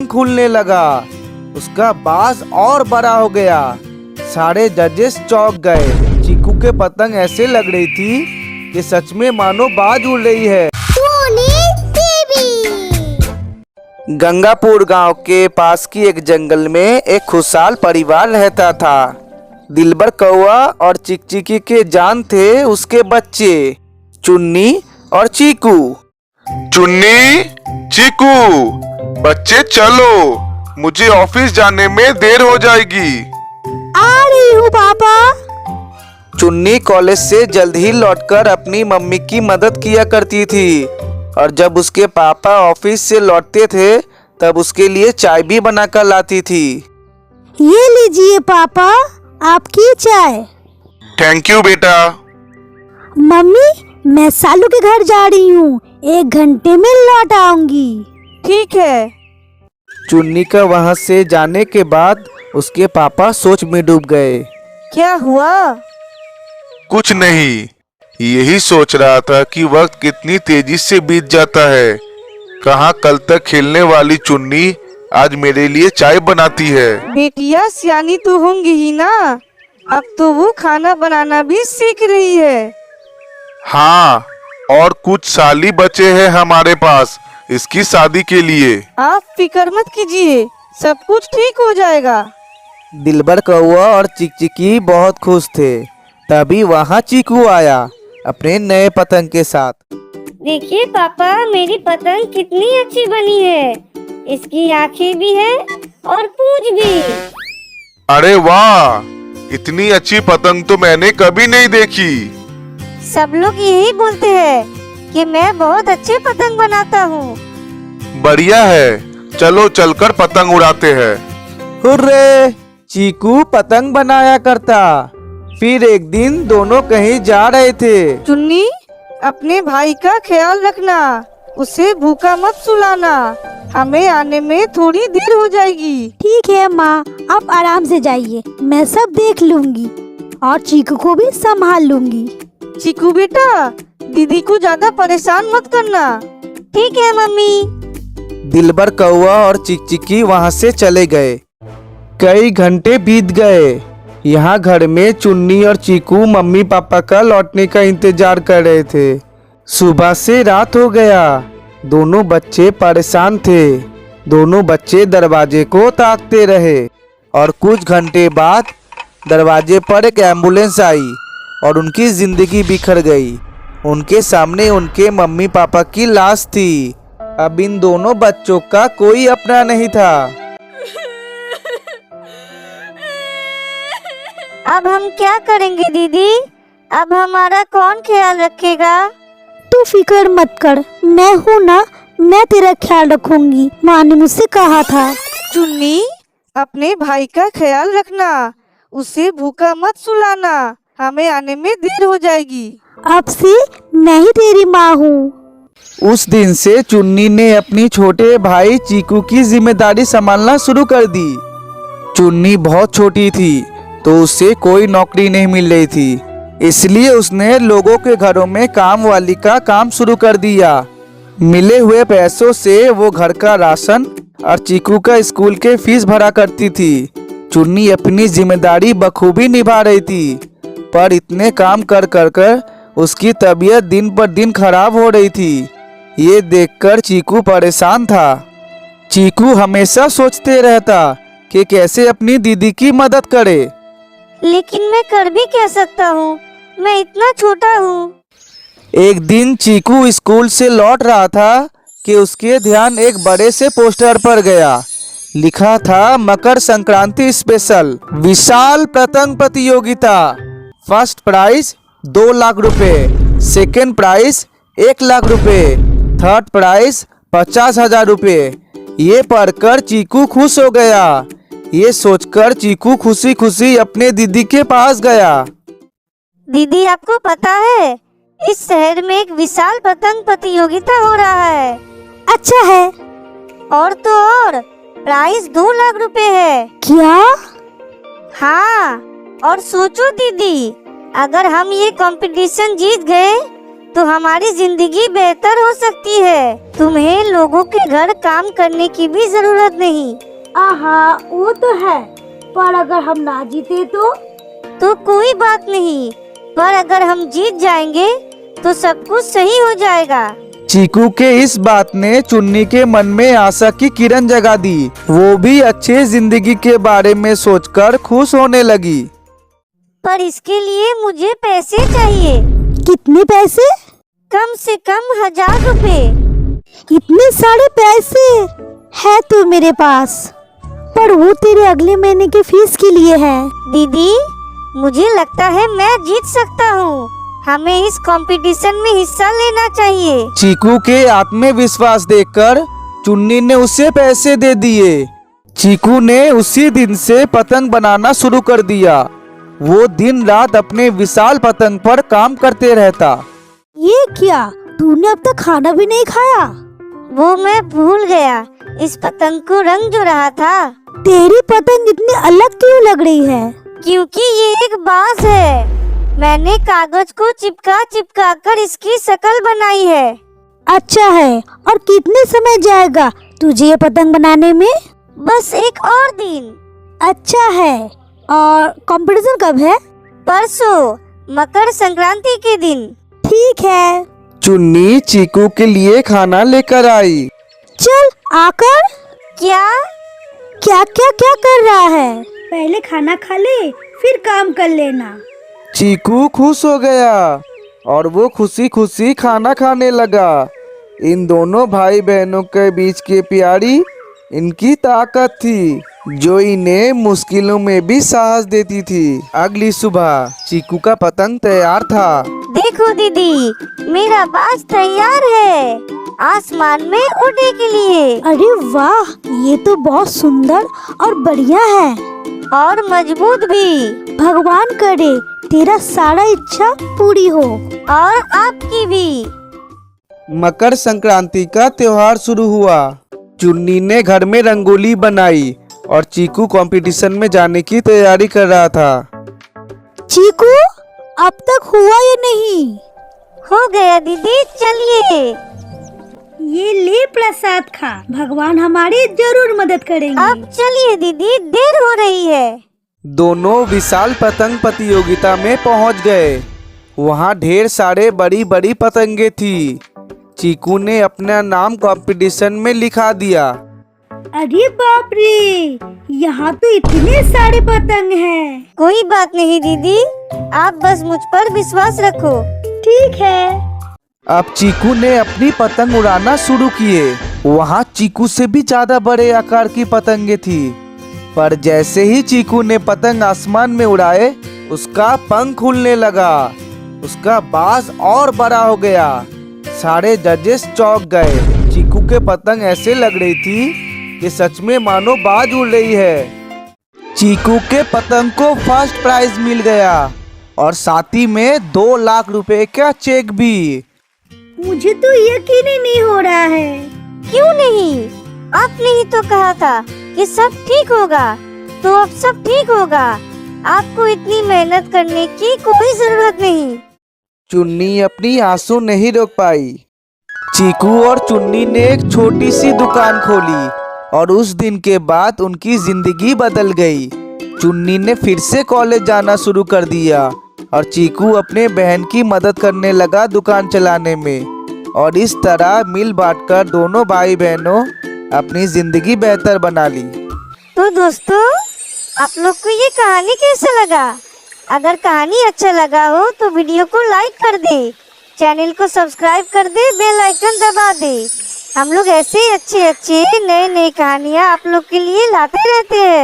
खुलने लगा। उसका बाज और बड़ा हो गया। सारे जजेस चौंक गए। चीकू के पतंग ऐसे लग रही थी कि सच में मानो बाज उड़ रही है। गंगापुर गांव के पास की एक जंगल में एक खुशहाल परिवार रहता था। दिलबर कौवा और चिकचिकी के जान थे उसके बच्चे, चुन्नी और चीकू। चुन्नी, चीकू, बच्चे चलो, मुझे ऑफिस जाने में देर हो जाएगी। आ रही हूँ पापा। चुन्नी कॉलेज से जल्द ही लौटकर अपनी मम्मी की मदद किया करती थी और जब उसके पापा ऑफिस से लौटते थे तब उसके लिए चाय भी बनाकर लाती थी। ये लीजिए पापा, आपकी चाय। थैंक यू बेटा। मम्मी, मैं सालू के घर जा रही हूँ, 1 घंटे में लौट आऊंगी। ठीक है। चुन्नी का वहाँ से जाने के बाद उसके पापा सोच में डूब गए। क्या हुआ? कुछ नहीं, यही सोच रहा था कि वक्त कितनी तेजी से बीत जाता है। कहाँ कल तक खेलने वाली चुन्नी आज मेरे लिए चाय बनाती है। बेटिया सियानी तो होंगी ही ना, अब तो वो खाना बनाना भी सीख रही है। हाँ, और कुछ साल ही बचे हैं हमारे पास इसकी शादी के लिए। आप फिक्र मत कीजिए, सब कुछ ठीक हो जाएगा। दिलबर कौवा और चिकचिकी बहुत खुश थे। तभी वहाँ चीकू आया अपने नए पतंग के साथ। देखिए पापा, मेरी पतंग कितनी अच्छी बनी है। इसकी आंखें भी है और पूंछ भी। अरे वाह, इतनी अच्छी पतंग तो मैंने कभी नहीं देखी। सब लोग यही बोलते हैं कि मैं बहुत अच्छे पतंग बनाता हूँ। बढ़िया है, चलो चलकर पतंग उड़ाते हैं। हुर्रे! चीकू पतंग बनाया करता। फिर एक दिन दोनों कहीं जा रहे थे। चुन्नी, अपने भाई का ख्याल रखना, उसे भूखा मत सुलाना, हमें आने में थोड़ी देर हो जाएगी। ठीक है माँ, आप आराम से जाइए, मैं सब देख लूंगी और चीकू को भी संभाल लूंगी। चीकू बेटा, दीदी को ज्यादा परेशान मत करना। ठीक है मम्मी। दिलबर कौवा और चिकचिकी वहाँ से चले गए। कई घंटे बीत गए। यहाँ घर में चुन्नी और चीकू मम्मी पापा का लौटने का इंतजार कर रहे थे। सुबह से रात हो गया। दोनों बच्चे परेशान थे। दोनों बच्चे दरवाजे को ताकते रहे और कुछ घंटे बाद दरवाजे पर एक एम्बुलेंस आई और उनकी जिंदगी बिखर गई। उनके सामने उनके मम्मी पापा की लाश थी। अब इन दोनों बच्चों का कोई अपना नहीं था। अब हम क्या करेंगे दीदी? अब हमारा कौन ख्याल रखेगा? तू फिक्र मत कर, मैं हूँ ना, मैं तेरा ख्याल रखूंगी। माँ ने मुझसे कहा था। चुन्नी, अपने भाई का ख्याल रखना, उसे भूखा मत सुलाना, हमें आने में देर हो जाएगी। अब से मैं ही तेरी माँ हूँ। उस दिन से चुन्नी ने अपनी छोटे भाई चीकू की जिम्मेदारी संभालना शुरू कर दी। चुन्नी बहुत छोटी थी तो उसे कोई नौकरी नहीं मिल रही थी, इसलिए उसने लोगों के घरों में काम वाली का काम शुरू कर दिया। मिले हुए पैसों से वो घर का राशन और चीकू का स्कूल के फीस भरा करती थी। चुन्नी अपनी जिम्मेदारी बखूबी निभा रही थी, पर इतने काम कर कर उसकी तबीयत दिन पर दिन खराब हो रही थी। ये देखकर चीकू परेशान था। चीकू हमेशा सोचते रहता कि कैसे अपनी दीदी की मदद करे। लेकिन मैं कर भी क्या सकता हूँ, मैं इतना छोटा हूँ। एक दिन चीकू स्कूल से लौट रहा था कि उसके ध्यान एक बड़े से पोस्टर पर गया। लिखा था मकर संक्रांति स्पेशल विशाल पतंग प्रतियोगिता। फर्स्ट प्राइज 2 लाख रुपए, सेकेंड प्राइज 1 लाख रुपए, थर्ड प्राइज 50,000 रुपए। ये पढ़कर चीकू खुश हो गया। ये सोचकर चीकू खुशी खुशी अपने दीदी के पास गया। दीदी, आपको पता है इस शहर में एक विशाल पतंग प्रतियोगिता हो रहा है। अच्छा है। और तो और प्राइस 2 लाख रुपए है। क्या? हाँ, और सोचो दीदी, अगर हम ये कंपटीशन जीत गए तो हमारी जिंदगी बेहतर हो सकती है। तुम्हें लोगों के घर काम करने की भी जरूरत नहीं। आहा, वो तो है, पर अगर हम ना जीते तो कोई बात नहीं, पर अगर हम जीत जाएंगे तो सब कुछ सही हो जाएगा। चीकू के इस बात ने चुन्नी के मन में आशा की किरण जगा दी। वो भी अच्छे जिंदगी के बारे में सोचकर खुश होने लगी। पर इसके लिए मुझे पैसे चाहिए। कितने पैसे? कम से कम 1000 रुपए। इतने सारे पैसे है तो मेरे पास, पर वो तेरे अगले महीने के फीस के लिए है। दीदी, मुझे लगता है मैं जीत सकता हूँ। हमें इस कंपटीशन में हिस्सा लेना चाहिए। चीकू के आत्मविश्वास देखकर चुन्नी ने उसे पैसे दे दिए। चीकू ने उसी दिन से पतंग बनाना शुरू कर दिया। वो दिन रात अपने विशाल पतंग पर काम करते रहता। ये क्या, तूने अब तक खाना भी नहीं खाया? वो मैं भूल गया, इस पतंग को रंग जो रहा था। तेरी पतंग इतनी अलग क्यों लग रही है? क्योंकि ये एक बाज है। मैंने कागज को चिपका चिपका कर इसकी शक्ल बनाई है। अच्छा है, और कितने समय जाएगा तुझे ये पतंग बनाने में? बस एक और दिन। अच्छा है, और कंपटीशन कब है? परसों, मकर संक्रांति के दिन। ठीक है। चुन्नी चीकू के लिए खाना लेकर आई। चल आकर। क्या? क्या क्या क्या कर रहा है? पहले खाना खा ले, फिर काम कर लेना। चीकू खुश हो गया और वो खुशी खुशी खाना खाने लगा। इन दोनों भाई बहनों के बीच की प्यारी इनकी ताकत थी, जो इन्हें मुश्किलों में भी साहस देती थी। अगली सुबह चीकू का पतंग तैयार था। देखो दीदी, मेरा बाज तैयार है आसमान में उड़ने के लिए। अरे वाह, ये तो बहुत सुंदर और बढ़िया है, और मजबूत भी। भगवान करे तेरा सारा इच्छा पूरी हो। और आपकी भी। मकर संक्रांति का त्योहार शुरू हुआ। चुन्नी ने घर में रंगोली बनाई और चीकू कंपटीशन में जाने की तैयारी कर रहा था। चीकू, अब तक हुआ या नहीं? हो गया दीदी, चलिए। ये ले प्रसाद खा, भगवान हमारी जरूर मदद करेंगे। अब चलिए दीदी, देर हो रही है। दोनों विशाल पतंग प्रतियोगिता में पहुंच गए। वहां ढेर सारे बड़ी बड़ी पतंगे थी। चीकू ने अपना नाम कंपटीशन में लिखा दिया। अरे बाप रे, यहाँ तो इतने सारे पतंग हैं। कोई बात नहीं दीदी, आप बस मुझ पर विश्वास रखो। ठीक है। अब चीकू ने अपनी पतंग उड़ाना शुरू किए। वहाँ चीकू से भी ज्यादा बड़े आकार की पतंगे थी, पर जैसे ही चीकू ने पतंग आसमान में उड़ाए, उसका पंख खुलने लगा। उसका बाज और बड़ा हो गया। सारे जजेस चौंक गए। चीकू के पतंग ऐसे लग रही थी कि सच में मानो बाज उड़ रही है। चीकू के पतंग को फर्स्ट प्राइज मिल गया और साथ ही में 2 लाख रुपए का चेक भी। मुझे तो यकीन ही नहीं हो रहा है। क्यों नहीं? आपने ही तो कहा था कि सब ठीक होगा, तो अब सब ठीक होगा। आपको इतनी मेहनत करने की कोई जरूरत नहीं। चुन्नी अपनी आंसू नहीं रोक पाई। चीकू और चुन्नी ने एक छोटी सी दुकान खोली और उस दिन के बाद उनकी जिंदगी बदल गई। चुन्नी ने फिर से कॉलेज जाना शुरू कर दिया और चीकू अपने बहन की मदद करने लगा दुकान चलाने में। और इस तरह मिल बांटकर दोनों भाई बहनों अपनी जिंदगी बेहतर बना ली। तो दोस्तों, आप लोग को ये कहानी कैसा लगा? अगर कहानी अच्छा लगा हो तो वीडियो को लाइक कर दे, चैनल को सब्सक्राइब कर दे, बेल आइकन दबा दे। हम लोग ऐसे अच्छे अच्छे नए नए कहानियाँ आप लोग के लिए लाते रहते हैं।